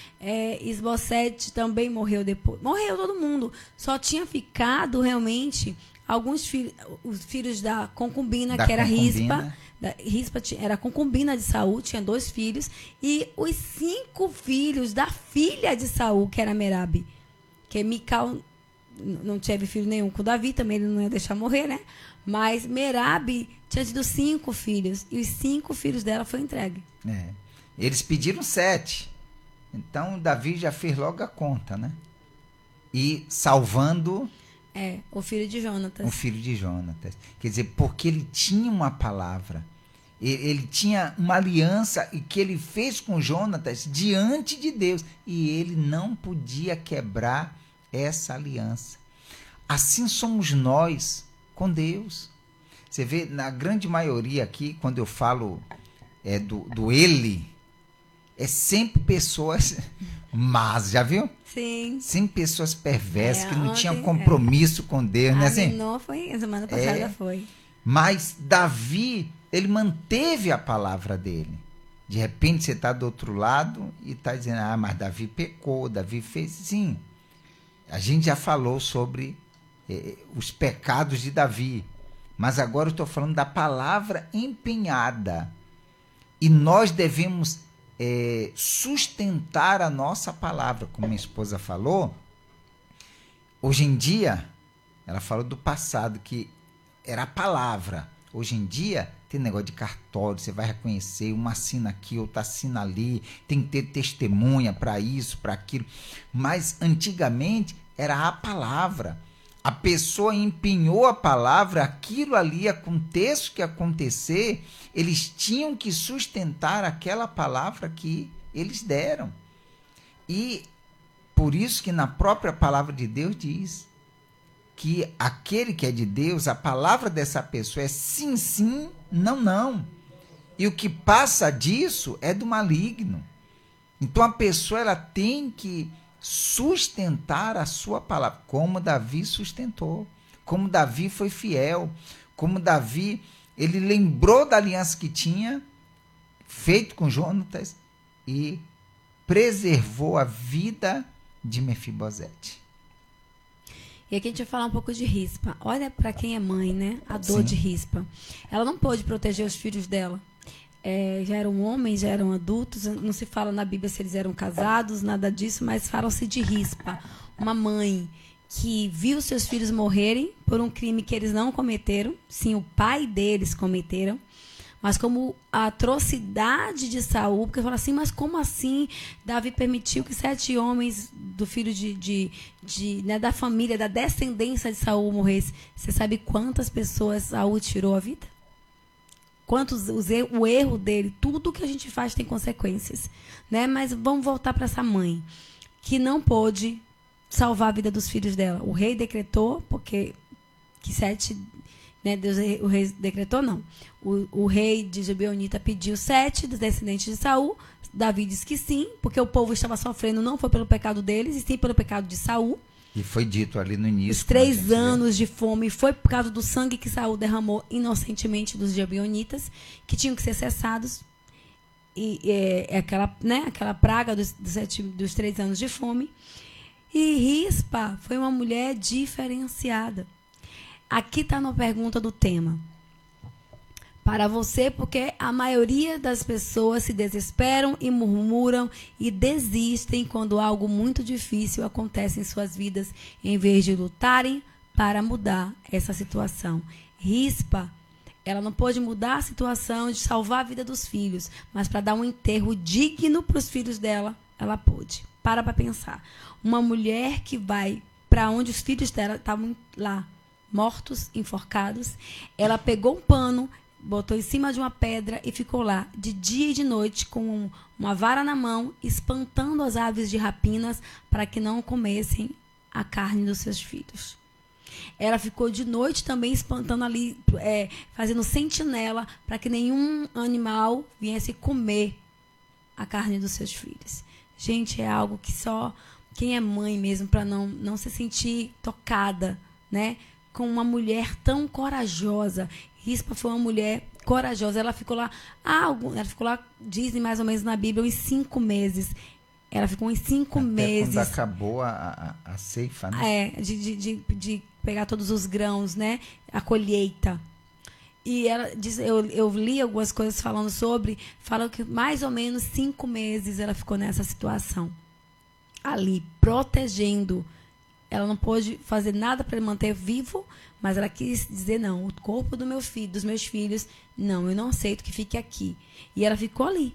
Isbosete também morreu depois. Morreu todo mundo. Só tinha ficado realmente alguns filhos, os filhos da concubina, que era Rispa. Rispa era a concubina de Saul, tinha 2 filhos, e os 5 filhos da filha de Saul, que era Merabe. Que Mical não teve filho nenhum com Davi, também ele não ia deixar morrer, né? Mas Merabe tinha tido 5 filhos, e os 5 filhos dela foi entregue. Eles pediram 7. Então Davi já fez logo a conta, né? E salvando o filho de Jonatas. O filho de Jonatas. Quer dizer, porque ele tinha uma palavra. Ele tinha uma aliança e que ele fez com Jonatas diante de Deus. E ele não podia quebrar essa aliança. Assim somos nós com Deus. Você vê, na grande maioria aqui, quando eu falo do ele, é sempre pessoas más, já viu? Sim. Sempre pessoas perversas, que não tinham compromisso com Deus, né? Assim? Não foi, a semana passada foi. Mas Davi, ele manteve a palavra dele. De repente você está do outro lado e está dizendo, mas Davi pecou, Davi fez. Sim, a gente já falou sobre os pecados de Davi. Mas agora eu estou falando da palavra empenhada. E nós devemos sustentar a nossa palavra, como minha esposa falou. Hoje em dia, ela falou do passado, que era a palavra. Hoje em dia, tem negócio de cartório, você vai reconhecer, uma assina aqui, outra assina ali, tem que ter testemunha para isso, para aquilo. Mas, antigamente, era a palavra. A pessoa empenhou a palavra, aquilo ali, aconteça o que acontecer, eles tinham que sustentar aquela palavra que eles deram. E por isso que na própria palavra de Deus diz que aquele que é de Deus, a palavra dessa pessoa é sim, sim, não, não. E o que passa disso é do maligno. Então a pessoa ela tem que sustentar a sua palavra, como Davi sustentou, como Davi foi fiel, como Davi, ele lembrou da aliança que tinha feito com Jonatas e preservou a vida de Mefibosete. E aqui a gente vai falar um pouco de Rispa. Olha para quem é mãe, né? A dor Sim. de Rispa. Ela não pôde proteger os filhos dela. Já eram homens, já eram adultos. Não se fala na Bíblia se eles eram casados, nada disso, mas falam-se de Rispa. Uma mãe que viu seus filhos morrerem por um crime que eles não cometeram. Sim, o pai deles cometeram. Mas como a atrocidade de Saul, porque fala assim, mas como assim Davi permitiu que 7 homens do filho né, da família, da descendência de Saul morressem? Você sabe quantas pessoas Saul tirou a vida? O erro dele, tudo que a gente faz tem consequências, né? Mas vamos voltar para essa mãe que não pôde salvar a vida dos filhos dela. O rei decretou, porque que 7, né, o rei decretou, não. O rei de Gibeonita pediu 7 dos descendentes de Saul. Davi disse que sim, porque o povo estava sofrendo, não foi pelo pecado deles, e sim pelo pecado de Saul. E foi dito ali no início. Os 3 anos de fome foi por causa do sangue que Saul derramou inocentemente dos Gibeonitas, que tinham que ser cessados. E aquela praga dos 3 anos de fome. E Rispa foi uma mulher diferenciada. Aqui está na pergunta do tema. Para você, porque a maioria das pessoas se desesperam e murmuram e desistem quando algo muito difícil acontece em suas vidas, em vez de lutarem para mudar essa situação. Rispa, ela não pôde mudar a situação de salvar a vida dos filhos, mas para dar um enterro digno para os filhos dela, ela pôde. Para pensar. Uma mulher que vai para onde os filhos dela estavam lá, mortos, enforcados, ela pegou um pano, botou em cima de uma pedra e ficou lá de dia e de noite com uma vara na mão, espantando as aves de rapinas para que não comessem a carne dos seus filhos. Ela ficou de noite também espantando ali, fazendo sentinela para que nenhum animal viesse comer a carne dos seus filhos. Gente, é algo que só quem é mãe mesmo, para não se sentir tocada, né? com uma mulher tão corajosa. Rispa foi uma mulher corajosa. Ela ficou lá, dizem mais ou menos na Bíblia, uns 5 meses. Ela ficou uns 5 meses. Quando acabou a ceifa, né? De pegar todos os grãos, né? A colheita. E ela diz, eu li algumas coisas falam que mais ou menos 5 meses ela ficou nessa situação. Ali, protegendo. Ela não pôde fazer nada para ele manter vivo, mas ela quis dizer, não, o corpo do meu filho, dos meus filhos, não, eu não aceito que fique aqui. E ela ficou ali.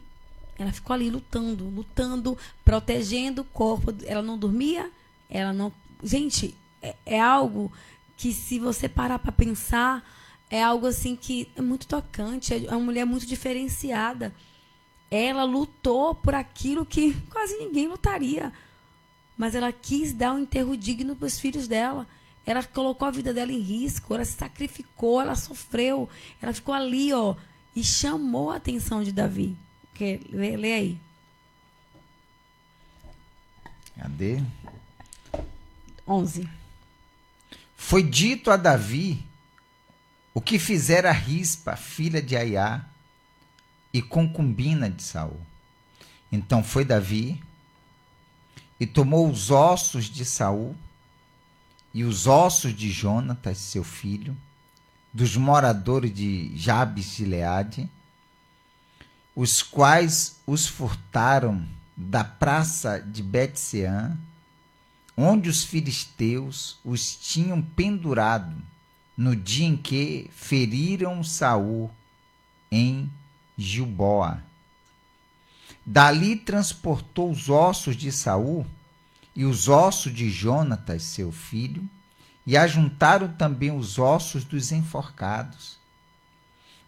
Ela ficou ali lutando, protegendo o corpo. Ela não dormia, ela não... Gente, é algo que, se você parar para pensar, é algo assim que é muito tocante. É uma mulher muito diferenciada. Ela lutou por aquilo que quase ninguém lutaria. Mas ela quis dar um enterro digno para os filhos dela. Ela colocou a vida dela em risco, ela se sacrificou, ela sofreu. Ela ficou ali, e chamou a atenção de Davi. Lê aí. Cadê? 11. Foi dito a Davi o que fizera Rispa, filha de Aiá, e concubina de Saul. Então foi Davi e tomou os ossos de Saul e os ossos de Jonatas, seu filho, dos moradores de Jabes de Gileade, os quais os furtaram da praça de Bet-seã, onde os filisteus os tinham pendurado no dia em que feriram Saul em Gilboa. Dali transportou os ossos de Saul e os ossos de Jonatas, seu filho, e ajuntaram também os ossos dos enforcados.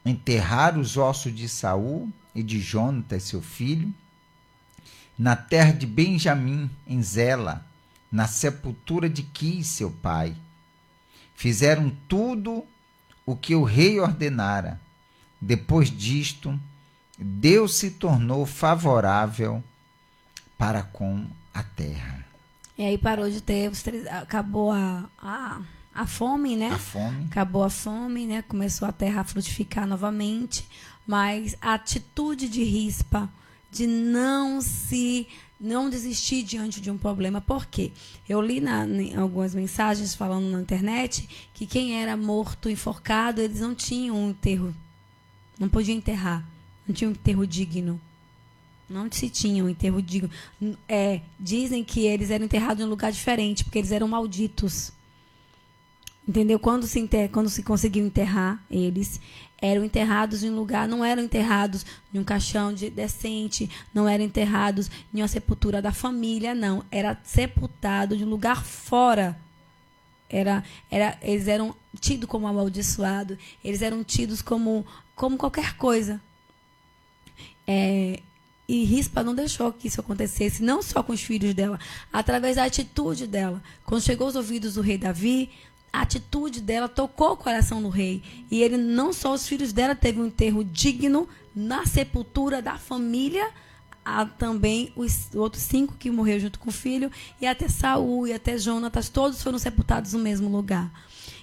Enterraram os ossos de Saul e de Jonatas, seu filho, na terra de Benjamim, em Zela, na sepultura de Quis, seu pai. Fizeram tudo o que o rei ordenara. Depois disto, Deus se tornou favorável para com a terra. E aí parou de ter, acabou a fome, né? A fome. Acabou a fome, né? Começou a terra a frutificar novamente, mas a atitude de Rispa de não desistir diante de um problema. Por quê? Eu li em algumas mensagens falando na internet que quem era morto, enforcado, eles não tinham um enterro. Não podiam enterrar. Não tinha um enterro digno. Não se tinha um enterro digno. Dizem que eles eram enterrados em um lugar diferente, porque eles eram malditos. Entendeu? Quando se conseguiu enterrar eles, eram enterrados em um lugar, não eram enterrados em um caixão decente, não eram enterrados em uma sepultura da família, não. Era sepultado de um lugar fora. Eles eram tidos como amaldiçoados, eles eram tidos como qualquer coisa. E Rispa não deixou que isso acontecesse, não só com os filhos dela, através da atitude dela. Quando chegou aos ouvidos do rei Davi, a atitude dela tocou o coração do rei. E ele, não só os filhos dela, teve um enterro digno na sepultura da família, também os outros 5 que morreram junto com o filho, e até Saul e até Jonatas, todos foram sepultados no mesmo lugar.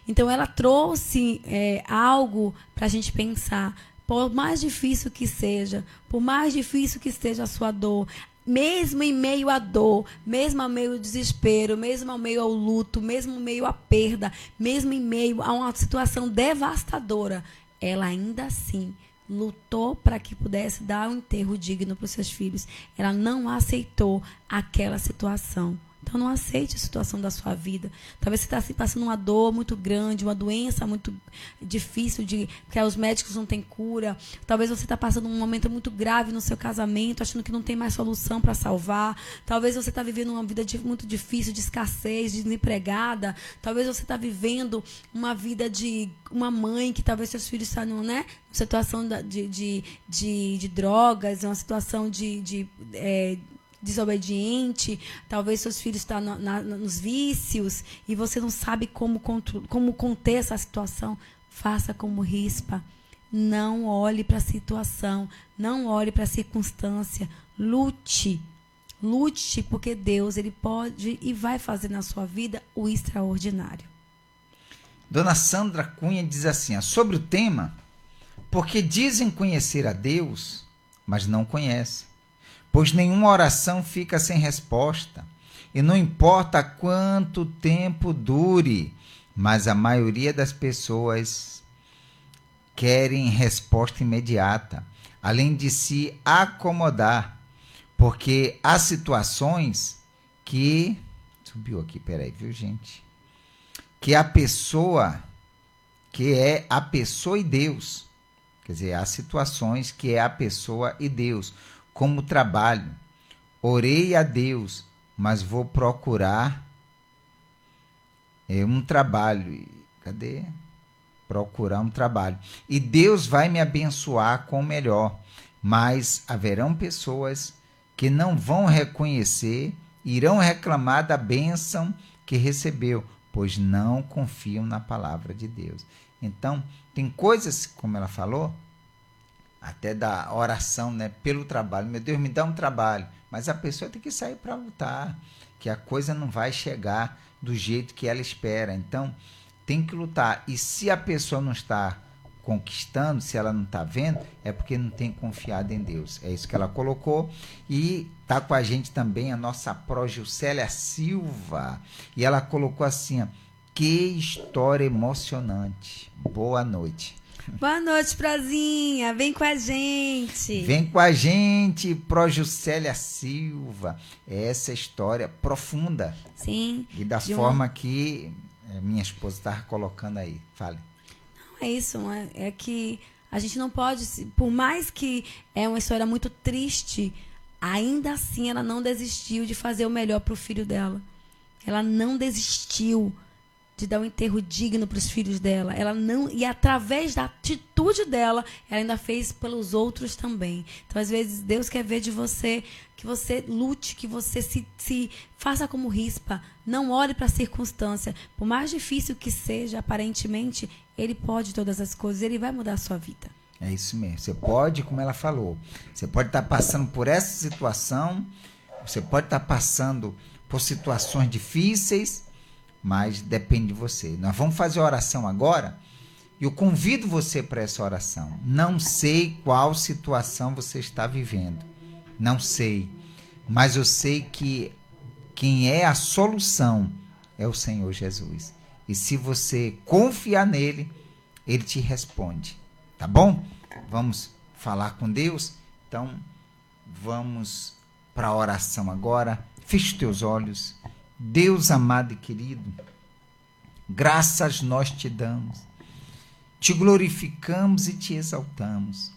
Então ela trouxe algo para a gente pensar. Por mais difícil que seja, por mais difícil que esteja a sua dor, mesmo em meio à dor, mesmo em meio ao desespero, mesmo em meio ao luto, mesmo em meio à perda, mesmo em meio a uma situação devastadora, ela ainda assim lutou para que pudesse dar um enterro digno para os seus filhos. Ela não aceitou aquela situação. Então, não aceite a situação da sua vida. Talvez você está passando uma dor muito grande, uma doença muito difícil, porque os médicos não têm cura. Talvez você está passando um momento muito grave no seu casamento, achando que não tem mais solução para salvar. Talvez você está vivendo uma vida muito difícil, de escassez, de desempregada. Talvez você está vivendo uma vida de uma mãe que talvez seus filhos estão, né, em situação de drogas, uma situação desobediente, talvez seus filhos estão nos vícios e você não sabe como conter essa situação. Faça como Rispa. Não olhe para a situação, não olhe para a circunstância. Lute, porque Deus, ele pode e vai fazer na sua vida o extraordinário. Dona Sandra Cunha diz assim, sobre o tema, porque dizem conhecer a Deus, mas não conhecem, pois nenhuma oração fica sem resposta, e não importa quanto tempo dure, mas a maioria das pessoas querem resposta imediata, além de se acomodar, porque há situações que... Subiu aqui, peraí, viu, gente? Que é a pessoa e Deus. Quer dizer, há situações que é a pessoa e Deus, como o trabalho. Orei a Deus, mas vou procurar um trabalho. Cadê? Procurar um trabalho. E Deus vai me abençoar com o melhor. Mas haverão pessoas que não vão reconhecer, irão reclamar da bênção que recebeu, pois não confiam na palavra de Deus. Então, tem coisas, como ela falou, até da oração, né, pelo trabalho. Meu Deus, me dá um trabalho. Mas a pessoa tem que sair para lutar, que a coisa não vai chegar do jeito que ela espera. Então, tem que lutar. E se a pessoa não está conquistando, se ela não está vendo, é porque não tem confiado em Deus. É isso que ela colocou. E está com a gente também a nossa pró Juscelia Silva. E ela colocou assim, ó, que história emocionante. Boa noite. Boa noite, Prozinha. Vem com a gente. Vem com a gente, pró Juscelia Silva. Essa história profunda. Sim. E da forma que minha esposa estava colocando aí. Fale. É isso, é que a gente não pode, por mais que é uma história muito triste, ainda assim ela não desistiu de fazer o melhor para o filho dela. Ela não desistiu de dar um enterro digno para os filhos dela. Ela não, e através da atitude dela, ela ainda fez pelos outros também. Então, às vezes, Deus quer ver de você que você lute, que você se faça como rispa. Não olhe para a circunstância. Por mais difícil que seja, aparentemente, Ele pode todas as coisas. Ele vai mudar a sua vida. É isso mesmo. Você pode, como ela falou, você pode estar passando por essa situação, você pode estar passando por situações difíceis, mas depende de você. Nós vamos fazer a oração agora e eu convido você para essa oração. Não sei qual situação você está vivendo. Não sei. Mas eu sei que quem é a solução é o Senhor Jesus. E se você confiar nele, ele te responde. Tá bom? Vamos falar com Deus? Então, vamos para a oração agora. Feche os teus olhos. Deus amado e querido, graças nós te damos, te glorificamos e te exaltamos.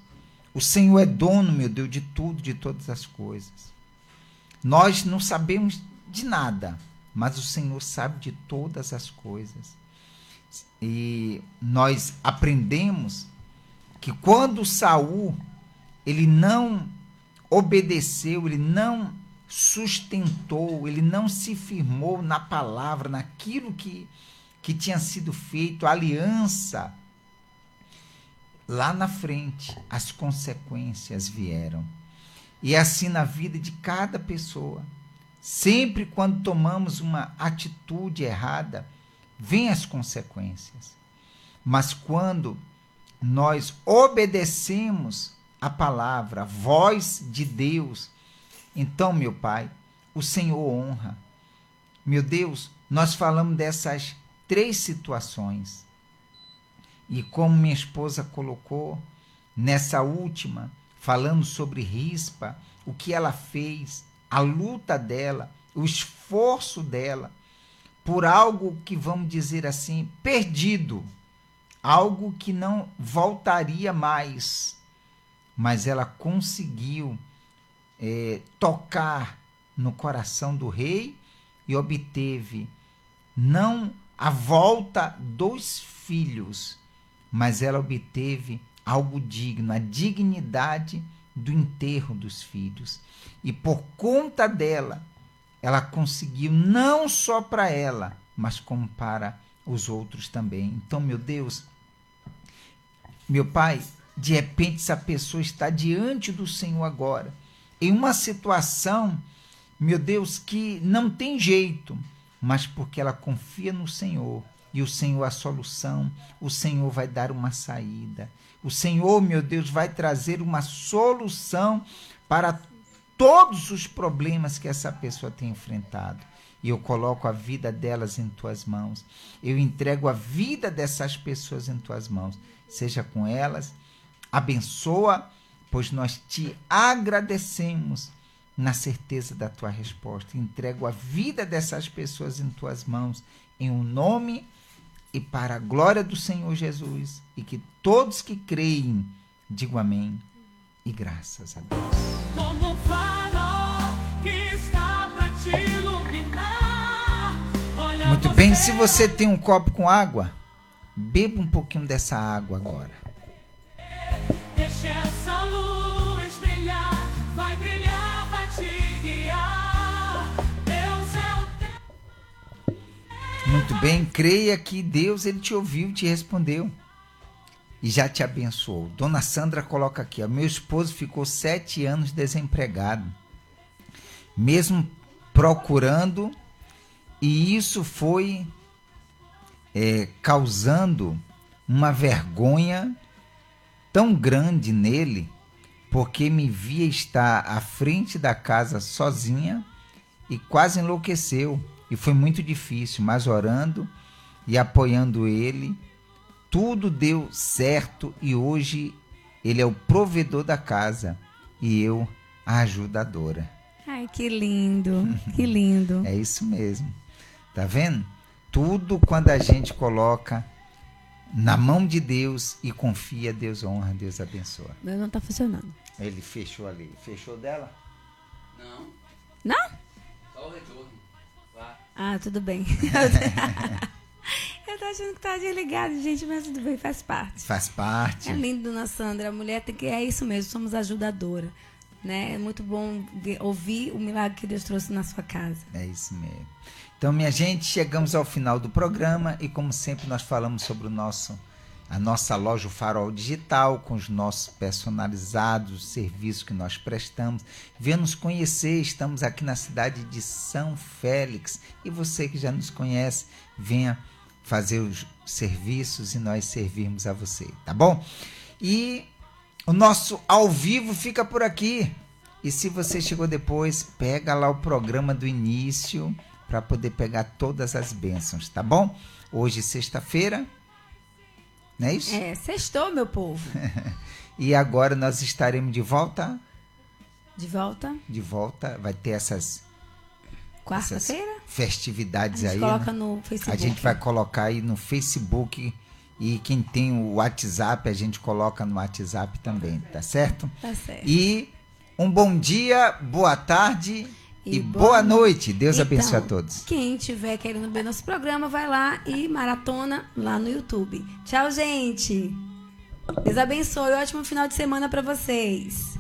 O Senhor é dono, meu Deus, de tudo, de todas as coisas. Nós não sabemos de nada, mas o Senhor sabe de todas as coisas. E nós aprendemos que quando Saul, ele não obedeceu, ele não sustentou, ele não se firmou na palavra, naquilo que tinha sido feito, a aliança, lá na frente as consequências vieram. E é assim na vida de cada pessoa. Sempre quando tomamos uma atitude errada, vêm as consequências. Mas quando nós obedecemos a palavra, a voz de Deus, então, meu Pai, o Senhor honra. Meu Deus, nós falamos dessas 3 situações. E como minha esposa colocou, nessa última, falando sobre Rispa, o que ela fez, a luta dela, o esforço dela, por algo que, vamos dizer assim, perdido, algo que não voltaria mais, mas ela conseguiu tocar no coração do rei e obteve não a volta dos filhos, mas ela obteve algo digno, a dignidade do enterro dos filhos. E por conta dela, ela conseguiu não só para ela, mas como para os outros também. Então, meu Deus, meu Pai, de repente essa pessoa está diante do Senhor agora, em uma situação, meu Deus, que não tem jeito, mas porque ela confia no Senhor, e o Senhor a solução. O Senhor vai dar uma saída. O Senhor, meu Deus, vai trazer uma solução para todos os problemas que essa pessoa tem enfrentado. E eu coloco a vida delas em tuas mãos. Eu entrego a vida dessas pessoas em tuas mãos. Seja com elas, abençoa, pois nós te agradecemos na certeza da tua resposta. Entrego a vida dessas pessoas em tuas mãos, em um nome e para a glória do Senhor Jesus. E que todos que creem digam amém e graças a Deus. Como um farol que está pra te iluminar. Olha Muito bem, se você tem um copo com água, beba um pouquinho dessa água agora. Deixa essa luz brilhar, vai brilhar, vai te guiar. Deus é o teu. Muito bem, creia que Deus ele te ouviu, te respondeu e já te abençoou. Dona Sandra coloca aqui, ó, meu esposo ficou 7 anos desempregado, mesmo procurando, e isso foi causando uma vergonha tão grande nele, porque me via estar à frente da casa sozinha e quase enlouqueceu. E foi muito difícil, mas orando e apoiando ele, tudo deu certo e hoje ele é o provedor da casa e eu a ajudadora. Ai, que lindo, que lindo. É isso mesmo. Tá vendo? Tudo quando a gente coloca na mão de Deus e confia, Deus honra, Deus abençoa. Meu não tá funcionando. Ele fechou ali. Fechou dela? Não, Não? só o retorno. Vá. Ah, tudo bem. Eu tô achando que tá desligado, gente, mas tudo bem, faz parte. Faz parte. É lindo, dona Sandra. A mulher tem que. É isso mesmo, somos ajudadora. Né? É muito bom ouvir o milagre que Deus trouxe na sua casa. É isso mesmo. Então, minha gente, chegamos ao final do programa e, como sempre, nós falamos sobre a nossa loja o Farol Digital, com os nossos personalizados, serviços que nós prestamos. Venha nos conhecer, estamos aqui na cidade de São Félix. E você que já nos conhece, venha fazer os serviços e nós servirmos a você, tá bom? E o nosso ao vivo fica por aqui. E se você chegou depois, pega lá o programa do início para poder pegar todas as bênçãos, tá bom? Hoje, sexta-feira, não é isso? É, sextou, meu povo. E agora nós estaremos de volta. De volta, De volta, vai ter essas quarta-feira. A festividades gente aí. coloca né? no Facebook. A gente vai colocar aí no Facebook e quem tem o WhatsApp, a gente coloca no WhatsApp também, tá certo? Tá certo. E um bom dia, boa tarde e boa noite. Deus abençoe a todos. Quem tiver querendo ver nosso programa, vai lá e maratona lá no YouTube. Tchau, gente. Deus abençoe. Ótimo final de semana para vocês.